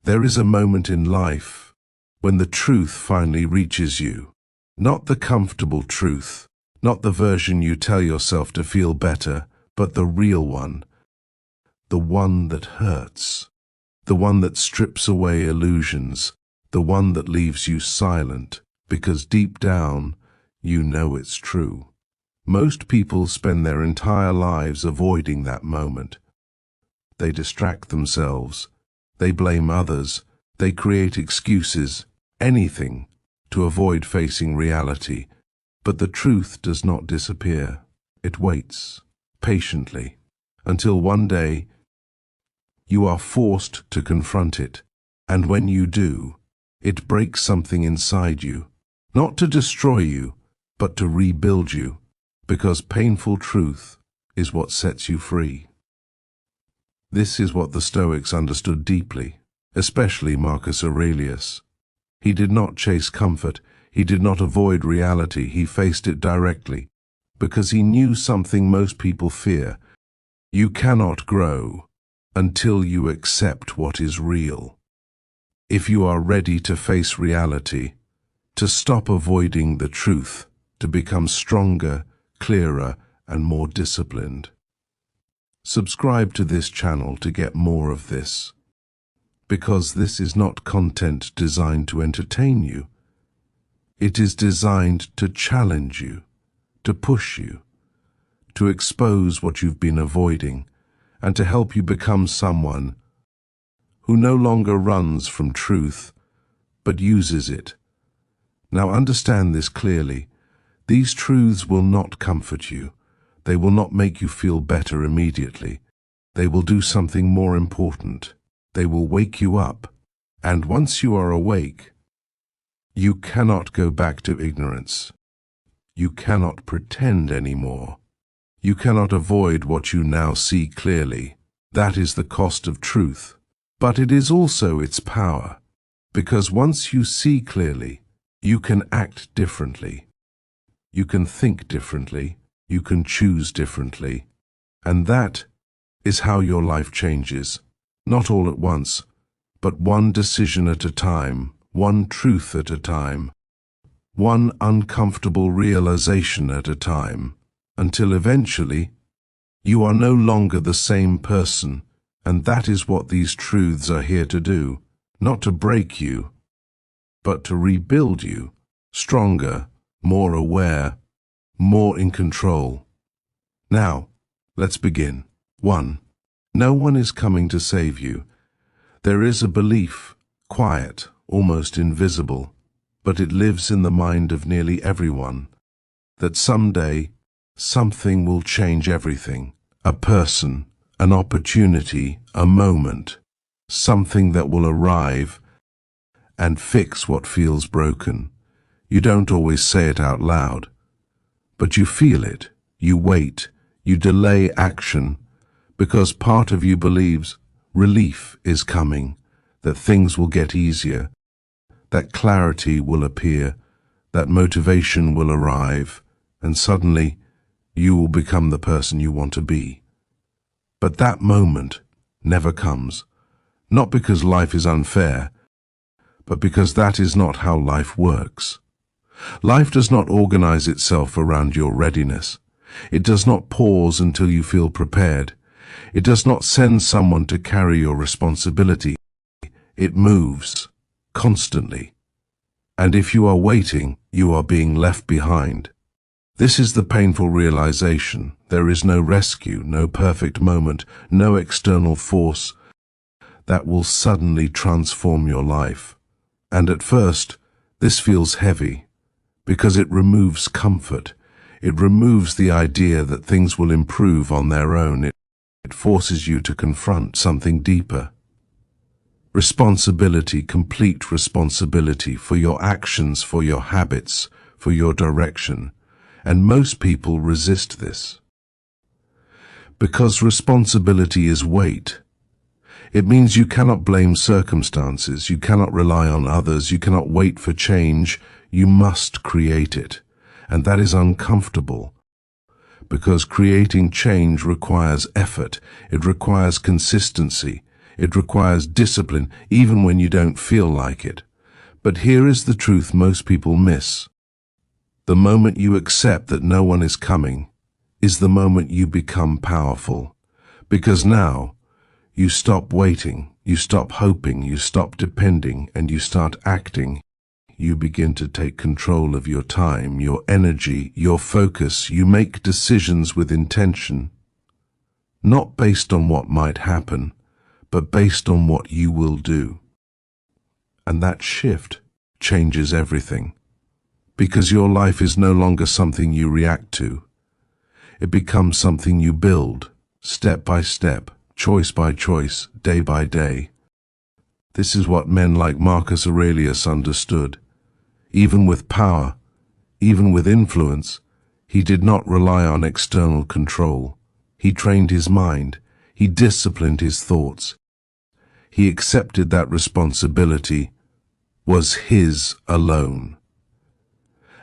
There is a moment in life when the truth finally reaches you. Not the comfortable truth, not the version you tell yourself to feel better, but the real one. The one that hurts. The one that strips away illusions. The one that leaves you silent, because deep down, you know it's true. Most people spend their entire lives avoiding that moment. They distract themselves. They blame others. They create excuses, anything, to avoid facing reality. But the truth does not disappear. It waits, patiently, until one day you are forced to confront it. And when you do, it breaks something inside you, not to destroy you, but to rebuild you, because painful truth is what sets you free. This is what the Stoics understood deeply, especially Marcus Aurelius. He did not chase comfort, he did not avoid reality, he faced it directly, because he knew something most people fear. You cannot grow until you accept what is real. If you are ready to face reality, to stop avoiding the truth, to become stronger, clearer, and more disciplined. Subscribe to this channel to get more of this, because this is not content designed to entertain you. It is designed to challenge you, to push you, to expose what you've been avoiding, and to help you become someone who no longer runs from truth, but uses it. Now understand this clearly. These truths will not comfort you. They will not make you feel better immediately. They will do something more important. They will wake you up. And once you are awake, you cannot go back to ignorance. You cannot pretend anymore. You cannot avoid what you now see clearly. That is the cost of truth. But it is also its power, because once you see clearly, you can act differently. You can think differently. You can choose differently. And that is how your life changes. Not all at once, but one decision at a time, one truth at a time, one uncomfortable realization at a time, until eventually you are no longer the same person. And that is what these truths are here to do, not to break you, but to rebuild you, stronger, more aware, more in control. Now, let's begin. 1. No one is coming to save you. There is a belief, quiet, almost invisible, but it lives in the mind of nearly everyone, that someday something will change everything. A person, an opportunity, a moment, something that will arrive and fix what feels broken. You don't always say it out loud, but you feel it. You wait, you delay action, because part of you believes relief is coming, that things will get easier, that clarity will appear, that motivation will arrive, and suddenly you will become the person you want to be. But that moment never comes, not because life is unfair, but because that is not how life works. Life does not organize itself around your readiness. It does not pause until you feel prepared. It does not send someone to carry your responsibility. It moves, constantly. And if you are waiting, you are being left behind. This is the painful realization. There is no rescue, no perfect moment, no external force that will suddenly transform your life. And at first, this feels heavy, because it removes comfort. It removes the idea that things will improve on their own. It forces you to confront something deeper. Responsibility, complete responsibility for your actions, for your habits, for your direction. And most people resist this. Because responsibility is weight. It means you cannot blame circumstances, you cannot rely on others, you cannot wait for change, you must create it. And that is uncomfortable, because creating change requires effort, it requires consistency, It requires discipline, even when you don't feel like it. But here is the truth most people miss. The moment you accept that no one is coming is the moment you become powerful. Because now, you stop waiting, you stop hoping, you stop depending, and you start acting. You begin to take control of your time, your energy, your focus. You make decisions with intention, not based on what might happen, but based on what you will do. And that shift changes everything. Because your life is no longer something you react to. It becomes something you build, step by step, choice by choice, day by day. This is what men like Marcus Aurelius understood. Even with power, even with influence, he did not rely on external control. He trained his mind. He disciplined his thoughts. He accepted that responsibility was his alone.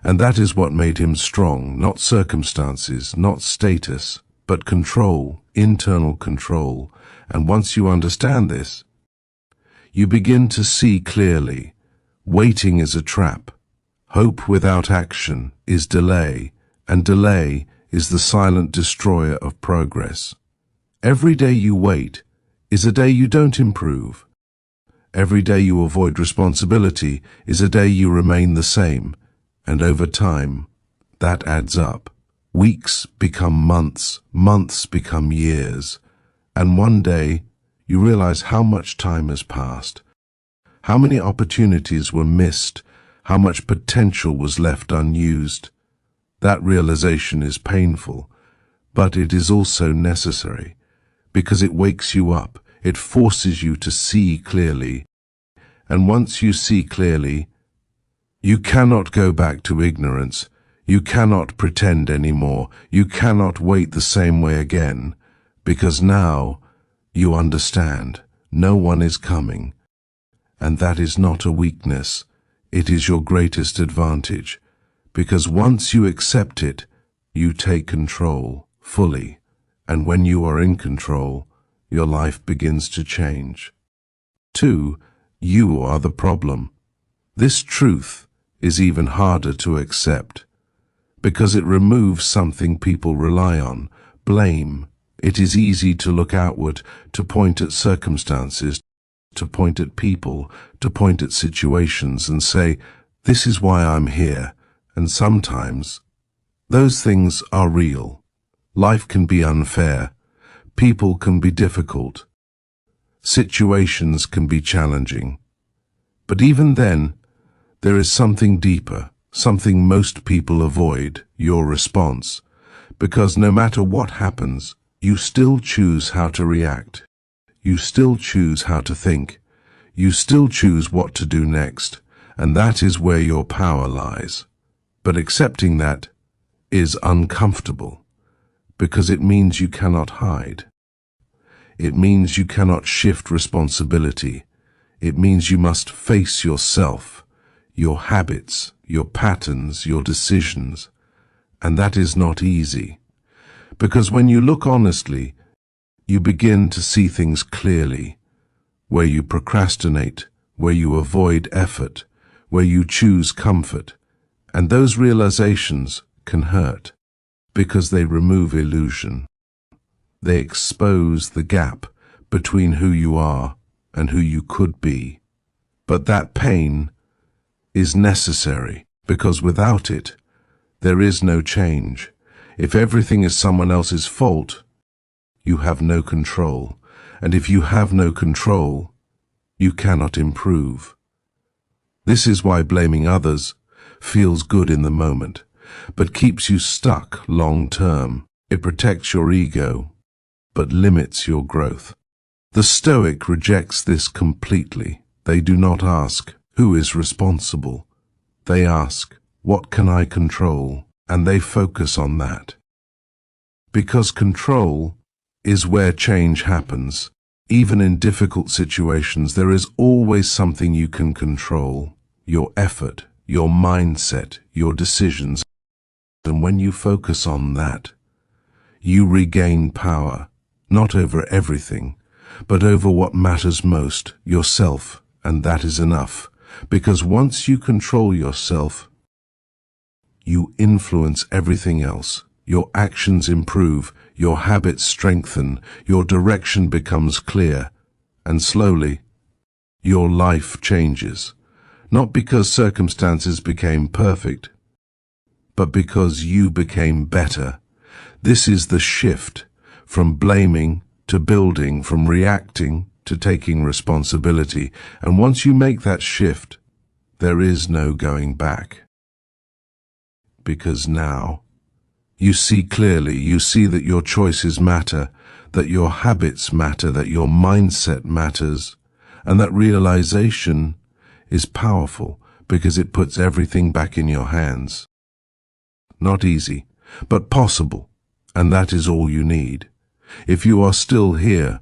And that is what made him strong, not circumstances, not status, but control, internal control. And once you understand this, you begin to see clearly. Waiting is a trap. Hope without action is delay, and delay is the silent destroyer of progress. Every day you wait is a day you don't improve. Every day you avoid responsibility is a day you remain the same. And over time, that adds up. Weeks become months, months become years, and one day you realize how much time has passed, how many opportunities were missed, how much potential was left unused. That realization is painful, but it is also necessary, because it wakes you up, it forces you to see clearly, and once you see clearly, you cannot go back to ignorance. You cannot pretend anymore. You cannot wait the same way again, because now you understand no one is coming. And that is not a weakness. It is your greatest advantage, because once you accept it, you take control fully. And when you are in control, your life begins to change. 2. You are the problem. This truth is even harder to accept, because it removes something people rely on, blame. It is easy to look outward, to point at circumstances, to point at people, to point at situations and say, this is why I'm here. And sometimes those things are real. Life can be unfair. People can be difficult. Situations can be challenging. But even then, there is something deeper, something most people avoid, your response. Because no matter what happens, you still choose how to react. You still choose how to think. You still choose what to do next. And that is where your power lies. But accepting that is uncomfortable, because it means you cannot hide. It means you cannot shift responsibility. It means you must face yourself, your habits, your patterns, your decisions. And that is not easy. Because when you look honestly, you begin to see things clearly. Where you procrastinate, where you avoid effort, where you choose comfort. And those realizations can hurt, because they remove illusion. They expose the gap between who you are and who you could be. But that pain is necessary, because without it, there is no change. If everything is someone else's fault, you have no control. And if you have no control, you cannot improve. This is why blaming others feels good in the moment, but keeps you stuck long term. It protects your ego, but limits your growth. The Stoic rejects this completely. They do not ask, who is responsible? They ask, what can I control? And they focus on that. Because control is where change happens. Even in difficult situations, there is always something you can control. Your effort, your mindset, your decisions. And when you focus on that, you regain power, not over everything, but over what matters most, yourself, and that is enough. Because once you control yourself, you influence everything else. Your actions improve, your habits strengthen, your direction becomes clear, and slowly, your life changes. Not because circumstances became perfect, but because you became better. This is the shift from blaming to building, from reacting to taking responsibility. And once you make that shift, there is no going back. Because now, you see clearly, you see that your choices matter, that your habits matter, that your mindset matters, and that realization is powerful because it puts everything back in your hands. Not easy, but possible, and that is all you need. If you are still here,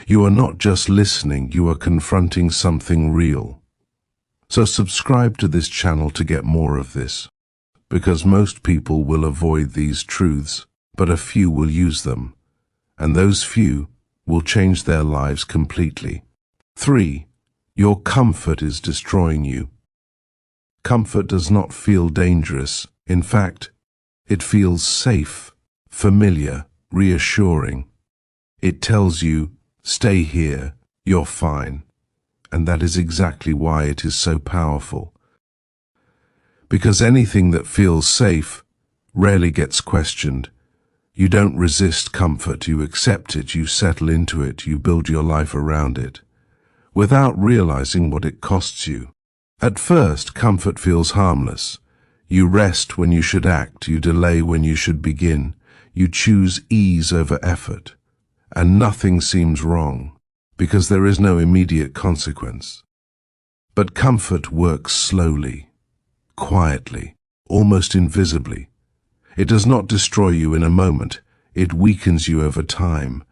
you are not just listening, you are confronting something real. So subscribe to this channel to get more of this, because most people will avoid these truths, but a few will use them, and those few will change their lives completely. 3. Your comfort is destroying you. Comfort does not feel dangerous. In fact, it feels safe, familiar, reassuring. It tells you, stay here, you're fine. And that is exactly why it is so powerful. Because anything that feels safe rarely gets questioned. You don't resist comfort, you accept it, you settle into it, you build your life around it, without realizing what it costs you. At first, comfort feels harmless. You rest when you should act, you delay when you should begin, you choose ease over effort, and nothing seems wrong, because there is no immediate consequence. But comfort works slowly, quietly, almost invisibly. It does not destroy you in a moment, it weakens you over time.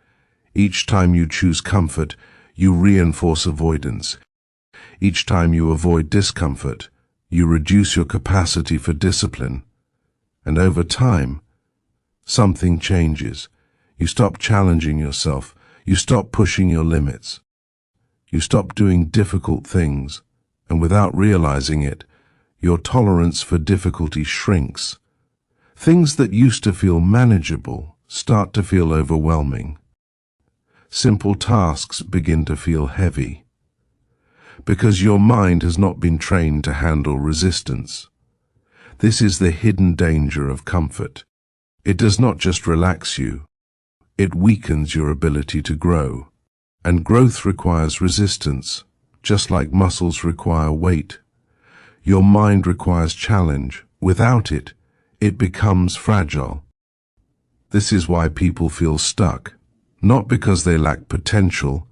Each time you choose comfort, you reinforce avoidance. Each time you avoid discomfort, you reduce your capacity for discipline. And over time, something changes. You stop challenging yourself, you stop pushing your limits. You stop doing difficult things, and without realizing it, your tolerance for difficulty shrinks. Things that used to feel manageable start to feel overwhelming. Simple tasks begin to feel heavy, because your mind has not been trained to handle resistance. This is the hidden danger of comfort. It does not just relax you, it weakens your ability to grow. And growth requires resistance, just like muscles require weight. Your mind requires challenge. Without it, it becomes fragile. This is why people feel stuck, not because they lack potential,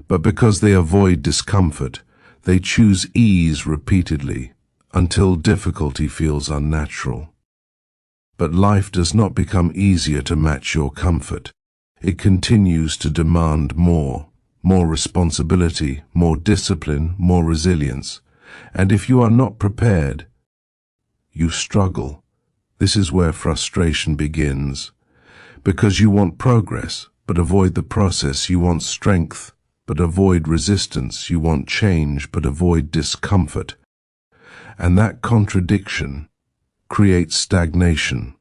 but because they avoid discomfort. They choose ease repeatedly, until difficulty feels unnatural. But life does not become easier to match your comfort. It continues to demand more responsibility, more discipline, more resilience. And if you are not prepared, you struggle. This is where frustration begins. Because you want progress, but avoid the process. You want strength, but avoid resistance. You want change, but avoid discomfort. And that contradiction creates stagnation.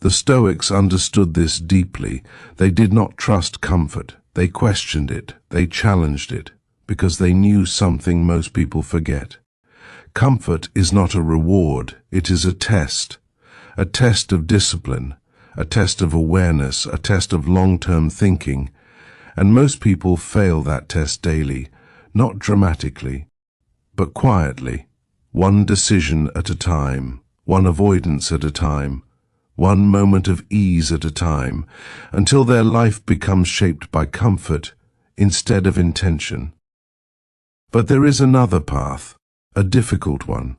The Stoics understood this deeply. They did not trust comfort. They questioned it. They challenged it, because they knew something most people forget. Comfort is not a reward. It is a test of discipline, a test of awareness, a test of long-term thinking. And most people fail that test daily, not dramatically, but quietly, one decision at a time, one avoidance at a time, one moment of ease at a time, until their life becomes shaped by comfort instead of intention. But there is another path, a difficult one,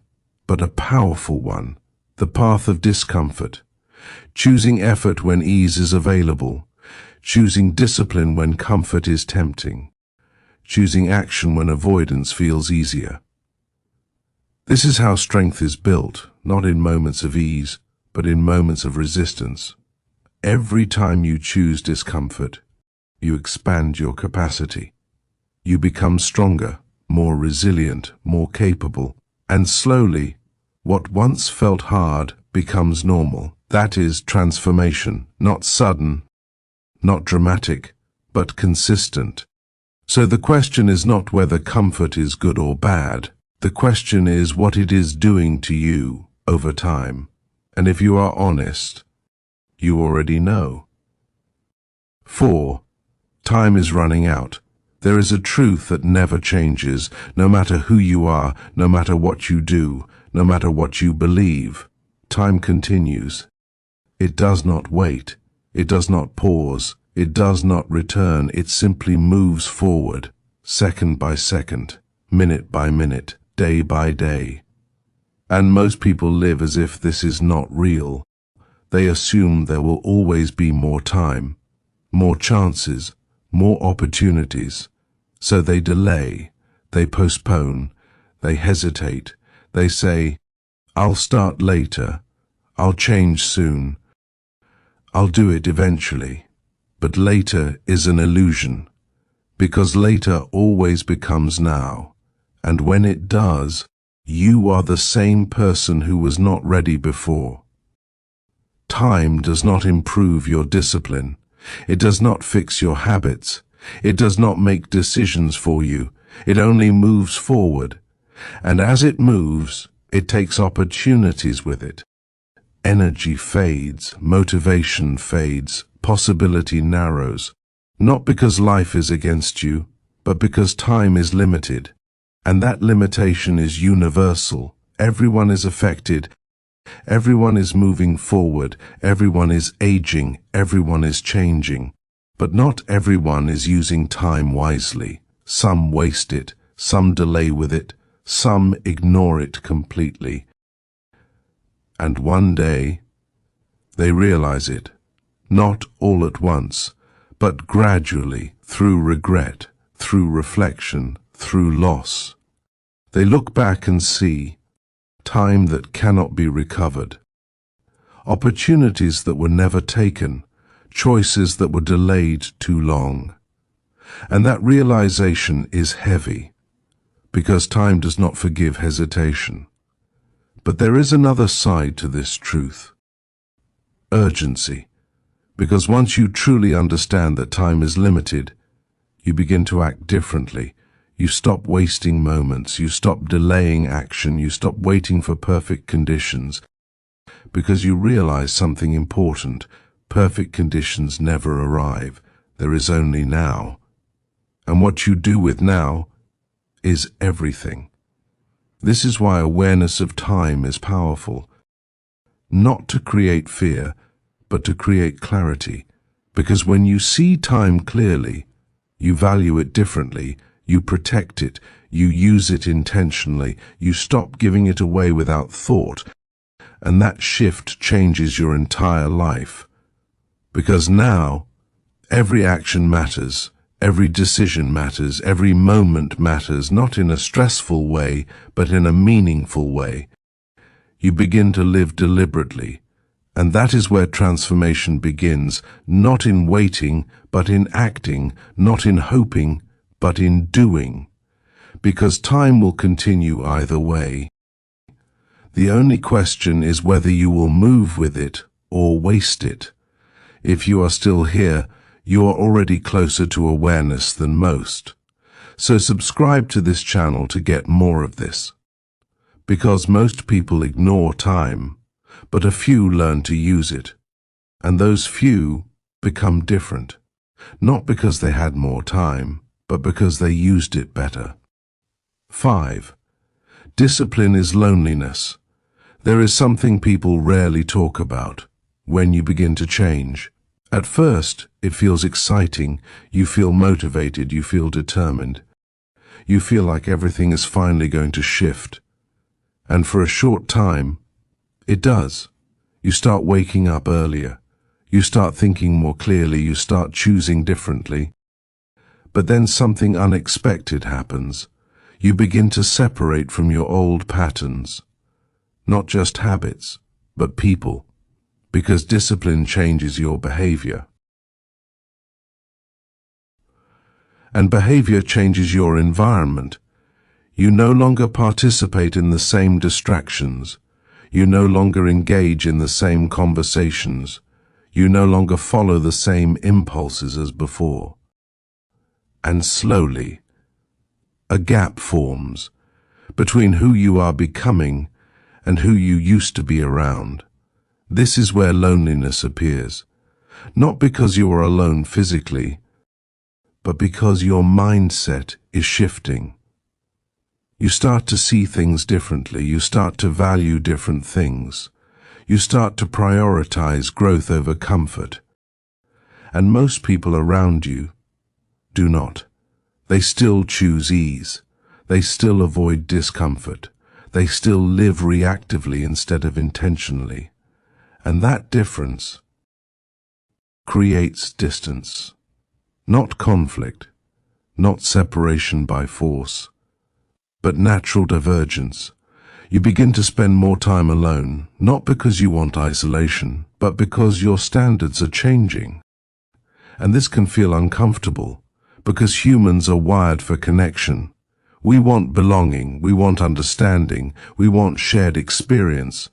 but a powerful one, the path of discomfort. Choosing effort when ease is available, choosing discipline when comfort is tempting, choosing action when avoidance feels easier. This is how strength is built, not in moments of ease, but in moments of resistance. Every time you choose discomfort, you expand your capacity. You become stronger, more resilient, more capable, and slowly, what once felt hard becomes normal. That is transformation, not sudden, not dramatic, but consistent. So the question is not whether comfort is good or bad. The question is what it is doing to you over time. And if you are honest, you already know. 4. Time is running out. There is a truth that never changes, no matter who you are, no matter what you do, no matter what you believe. Time continues. It does not wait. It does not pause. It does not return. It simply moves forward, second by second, minute by minute, day by day. And most people live as if this is not real. They assume there will always be more time, more chances, more opportunities. So they delay, they postpone, they hesitate, they say, I'll start later, I'll change soon, I'll do it eventually. But later is an illusion, because later always becomes now, and when it does, you are the same person who was not ready before. Time does not improve your discipline. It does not fix your habits. It does not make decisions for you. It only moves forward. And as it moves, it takes opportunities with it. Energy fades, motivation fades, possibility narrows. Not because life is against you, but because time is limited. And that limitation is universal. Everyone is affected. Everyone is moving forward. Everyone is aging. Everyone is changing. But not everyone is using time wisely. Some waste it, some delay with it, some ignore it completely. And one day, they realize it, not all at once, but gradually, through regret, through reflection, through loss. They look back and see time that cannot be recovered, opportunities that were never taken, choices that were delayed too long. And that realization is heavy, because time does not forgive hesitation. But there is another side to this truth. Urgency. Because once you truly understand that time is limited, you begin to act differently. You stop wasting moments, you stop delaying action, you stop waiting for perfect conditions, because you realize something important. Perfect conditions never arrive. There is only now. And what you do with now is everything. This is why awareness of time is powerful. Not to create fear, but to create clarity. Because when you see time clearly, you value it differently, you protect it, you use it intentionally, you stop giving it away without thought, and that shift changes your entire life. Because now, every action matters, every decision matters, every moment matters, not in a stressful way, but in a meaningful way. You begin to live deliberately, and that is where transformation begins, not in waiting, but in acting, not in hoping, but in doing. Because time will continue either way. The only question is whether you will move with it or waste it. If you are still here, you are already closer to awareness than most. So subscribe to this channel to get more of this. Because most people ignore time, but a few learn to use it. And those few become different. Not because they had more time, but because they used it better. 5. Discipline is loneliness. There is something people rarely talk about. When you begin to change. At first, it feels exciting, you feel motivated, you feel determined. You feel like everything is finally going to shift. And for a short time, it does. You start waking up earlier. You start thinking more clearly, you start choosing differently. But then something unexpected happens. You begin to separate from your old patterns. Not just habits, but people. Because discipline changes your behavior. And behavior changes your environment. You no longer participate in the same distractions. You no longer engage in the same conversations. You no longer follow the same impulses as before. And slowly, a gap forms between who you are becoming and who you used to be around. This is where loneliness appears, not because you are alone physically, but because your mindset is shifting. You start to see things differently. You start to value different things. You start to prioritize growth over comfort. And most people around you do not. They still choose ease. They still avoid discomfort. They still live reactively instead of intentionally. And that difference creates distance. Not conflict, not separation by force, but natural divergence. You begin to spend more time alone, not because you want isolation, but because your standards are changing. And this can feel uncomfortable, because humans are wired for connection. We want belonging, we want understanding, we want shared experience,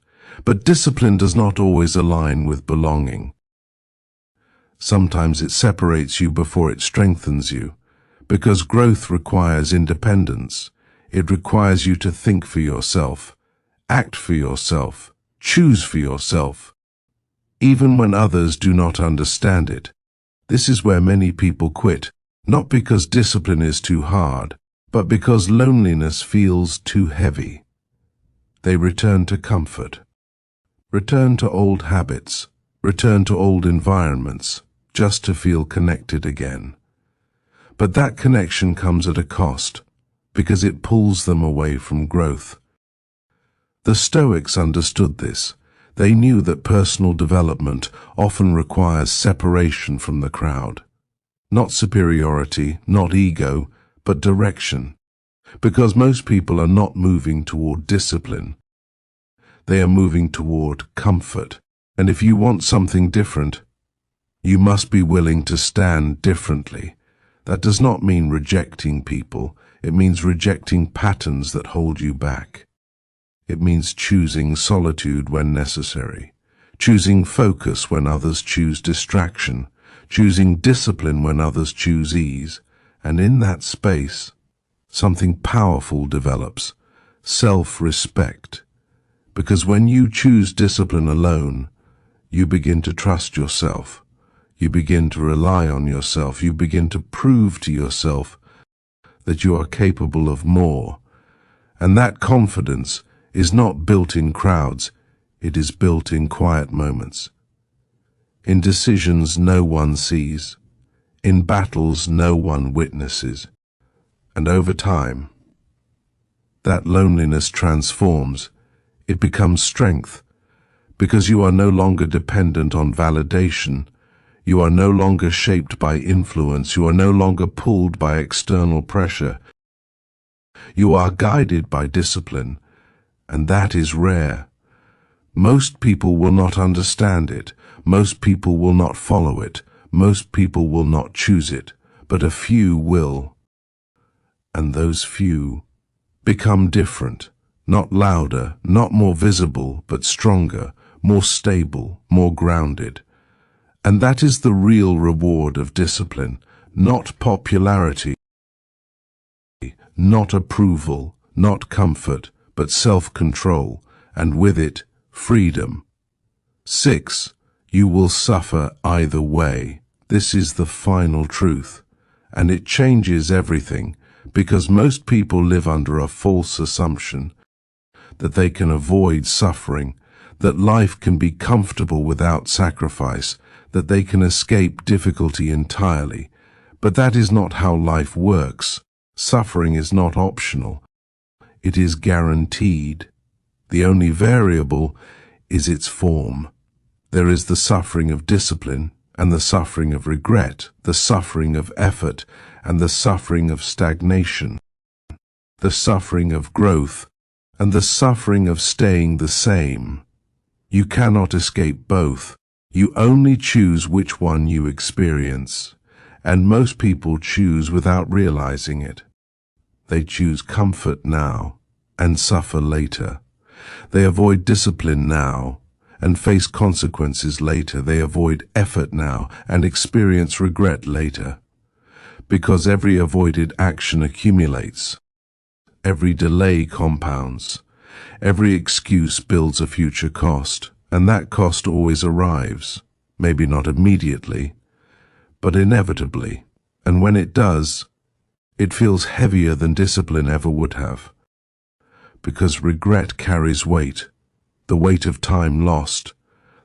but discipline does not always align with belonging. Sometimes it separates you before it strengthens you, because growth requires independence. It requires you to think for yourself, act for yourself, choose for yourself, even when others do not understand it. This is where many people quit, not because discipline is too hard, but because loneliness feels too heavy. They return to comfort, return to old habits, return to old environments, just to feel connected again. But that connection comes at a cost, because it pulls them away from growth. The Stoics understood this. They knew that personal development often requires separation from the crowd. Not superiority, not ego, but direction. Because most people are not moving toward discipline. They are moving toward comfort. And if you want something different, you must be willing to stand differently. That does not mean rejecting people. It means rejecting patterns that hold you back. It means choosing solitude when necessary, choosing focus when others choose distraction, choosing discipline when others choose ease. And in that space, something powerful develops, self-respect. Because when you choose discipline alone, you begin to trust yourself. You begin to rely on yourself. You begin to prove to yourself that you are capable of more. And that confidence is not built in crowds. It is built in quiet moments. In decisions no one sees. In battles no one witnesses. And over time, that loneliness transforms. It becomes strength, because you are no longer dependent on validation. You are no longer shaped by influence. You are no longer pulled by external pressure. You are guided by discipline, and that is rare. Most people will not understand it. Most people will not follow it. Most people will not choose it, but a few will. And those few become different, not louder, not more visible, but stronger, more stable, more grounded. And that is the real reward of discipline, not popularity, not approval, not comfort, but self-control, and with it, freedom. 6. You will suffer either way. This is the final truth, and it changes everything, because most people live under a false assumption that they can avoid suffering, that life can be comfortable without sacrifice, that they can escape difficulty entirely. But that is not how life works. Suffering is not optional. It is guaranteed. The only variable is its form. There is the suffering of discipline, and the suffering of regret, the suffering of effort, and the suffering of stagnation, the suffering of growth, and the suffering of staying the same. You cannot escape both. You only choose which one you experience. And most people choose without realizing it. They choose comfort now and suffer later. They avoid discipline now and face consequences later. They avoid effort now and experience regret later. Because every avoided action accumulates. Every delay compounds. Every excuse builds a future cost, and that cost always arrives. Maybe not immediately, but inevitably. And when it does, it feels heavier than discipline ever would have. Because regret carries weight. The weight of time lost,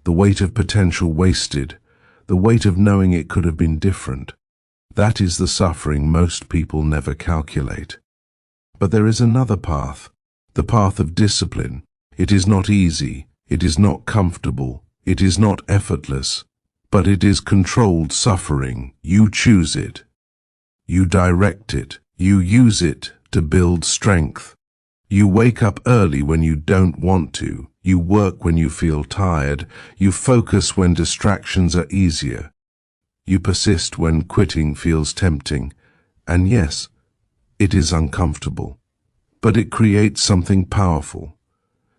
the weight of potential wasted, the weight of knowing it could have been different. That is the suffering most people never calculate. But there is another path, the path of discipline. It is not easy, it is not comfortable, it is not effortless, but it is controlled suffering. You choose it. You direct it. You use it to build strength. You wake up early when you don't want to. You work when you feel tired. You focus when distractions are easier. You persist when quitting feels tempting. And yes, it is uncomfortable. But it creates something powerful.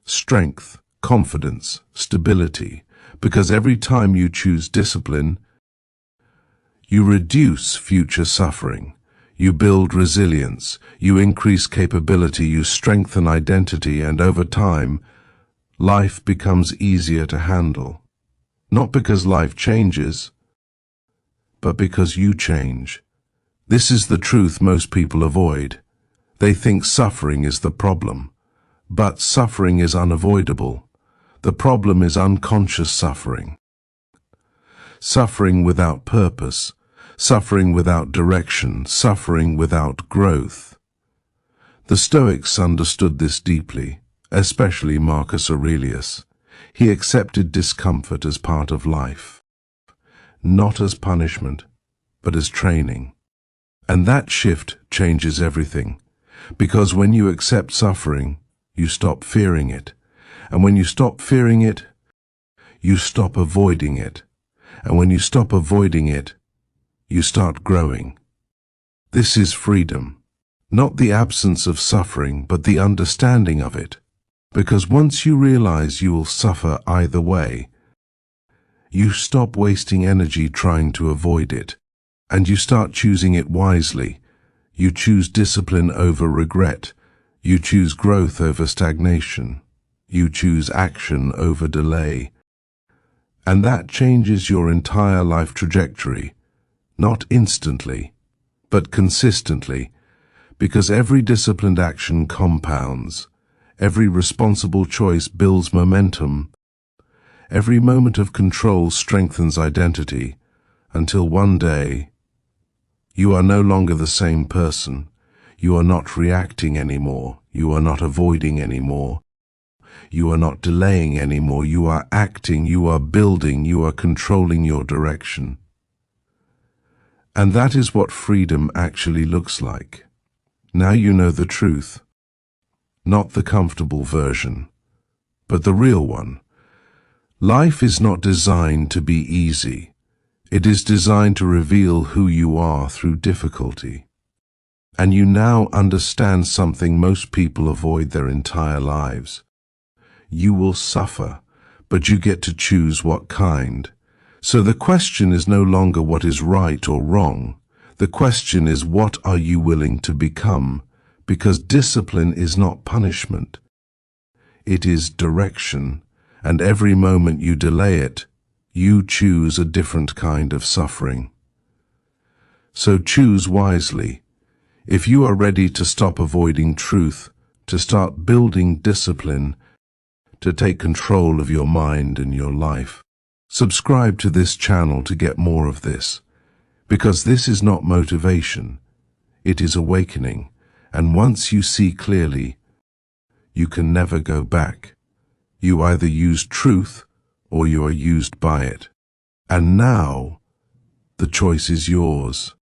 Strength, confidence, stability. Because every time you choose discipline, you reduce future suffering. You build resilience, you increase capability, you strengthen identity, and over time, life becomes easier to handle. Not because life changes, but because you change. This is the truth most people avoid. They think suffering is the problem, but suffering is unavoidable. The problem is unconscious suffering. Suffering without purpose. Suffering without direction, suffering without growth. The Stoics understood this deeply, especially Marcus Aurelius. He accepted discomfort as part of life, not as punishment, but as training. And that shift changes everything, because when you accept suffering, you stop fearing it. And when you stop fearing it, you stop avoiding it. And when you stop avoiding it, you start growing. This is freedom, not the absence of suffering, but the understanding of it. Because once you realize you will suffer either way, you stop wasting energy trying to avoid it, and you start choosing it wisely. You choose discipline over regret. You choose growth over stagnation. You choose action over delay. And that changes your entire life trajectory. Not instantly, but consistently, because every disciplined action compounds, every responsible choice builds momentum, every moment of control strengthens identity, until one day, you are no longer the same person. You are not reacting anymore. You are not avoiding anymore. You are not delaying anymore. You are acting, you are building, you are controlling your direction. And that is what freedom actually looks like. Now you know the truth. Not the comfortable version, but the real one. Life is not designed to be easy. It is designed to reveal who you are through difficulty. And you now understand something most people avoid their entire lives. You will suffer, but you get to choose what kind. So the question is no longer what is right or wrong. The question is, what are you willing to become? Because discipline is not punishment. It is direction, and every moment you delay it, you choose a different kind of suffering. So choose wisely. If you are ready to stop avoiding truth, to start building discipline, to take control of your mind and your life, subscribe to this channel to get more of this, because this is not motivation, it is awakening, and once you see clearly, you can never go back. You either use truth or you are used by it. And now, the choice is yours.